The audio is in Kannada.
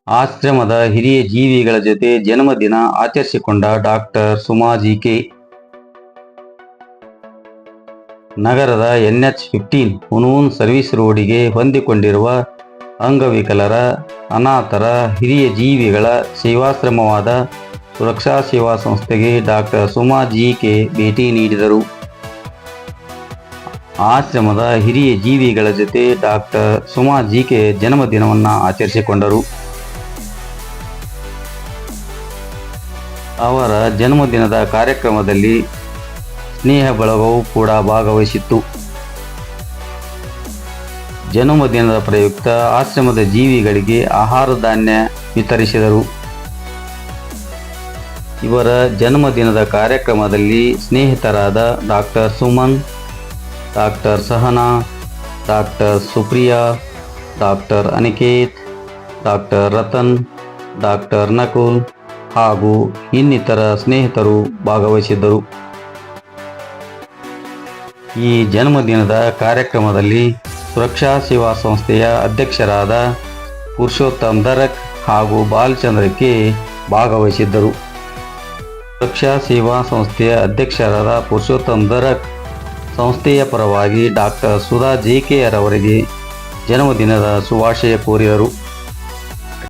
ಆಶ್ರಮದ ಹಿರಿಯ ಜೀವಿಗಳ ಜೊತೆ ಜನ್ಮದಿನ ಆಚರಿಸಿಕೊಂಡ ಡಾಕ್ಟರ್ ಸುಮಾ ಜಿಕೆ. ನಗರದ NH-15 ಹುನೂನ್ ಸರ್ವಿಸ್ ರೋಡಿಗೆ ಹೊಂದಿಕೊಂಡಿರುವ ಅಂಗವಿಕಲರ, ಅನಾಥರ, ಹಿರಿಯ ಜೀವಿಗಳ ಸೇವಾಶ್ರಮವಾದ ಸುರಕ್ಷಾ ಸೇವಾ ಸಂಸ್ಥೆಗೆ ಡಾಕ್ಟರ್ ಸುಮಾ ಜಿಕೆ ಭೇಟಿ ನೀಡಿದರು. ಆಶ್ರಮದ ಹಿರಿಯ ಜೀವಿಗಳ ಜೊತೆ ಡಾಕ್ಟರ್ ಸುಮಾ ಜಿಕೆ ಜನ್ಮದಿನವನ್ನು ಆಚರಿಸಿಕೊಂಡರು. ಅವರ ಜನ್ಮದಿನದ ಕಾರ್ಯಕ್ರಮದಲ್ಲಿ ಸ್ನೇಹ ಬಳಗವು ಕೂಡ ಭಾಗವಹಿಸಿತ್ತು. ಜನ್ಮದಿನದ ಪ್ರಯುಕ್ತ ಆಶ್ರಮದ ಜೀವಿಗಳಿಗೆ ಆಹಾರ ಧಾನ್ಯ ವಿತರಿಸಿದರು. ಇವರ ಜನ್ಮದಿನದ ಕಾರ್ಯಕ್ರಮದಲ್ಲಿ ಸ್ನೇಹಿತರಾದ doctor Suman, doctor Sahana, doctor Supriya, doctor Aniket, doctor Ratan, doctor Nakul ಹಾಗೂ ಇನ್ನಿತರ ಸ್ನೇಹಿತರು ಭಾಗವಹಿಸಿದ್ದರು. ಈ ಜನ್ಮದಿನದ ಕಾರ್ಯಕ್ರಮದಲ್ಲಿ ಸುರಕ್ಷಾ ಸೇವಾ ಸಂಸ್ಥೆಯ ಅಧ್ಯಕ್ಷರಾದ ಪುರುಷೋತ್ತಮ್ ದರಕ್ ಹಾಗೂ ಬಾಲಚಂದ್ರ ಭಾಗವಹಿಸಿದ್ದರು. ಸುರಕ್ಷಾ ಸೇವಾ ಸಂಸ್ಥೆಯ ಅಧ್ಯಕ್ಷರಾದ ಪುರುಷೋತ್ತಮ್ ದರಕ್ ಸಂಸ್ಥೆಯ ಪರವಾಗಿ ಡಾಕ್ಟರ್ ಸುಧಾ JK ರವರಿಗೆ ಜನ್ಮದಿನದ ಶುಭಾಶಯ ಕೋರಿದರು.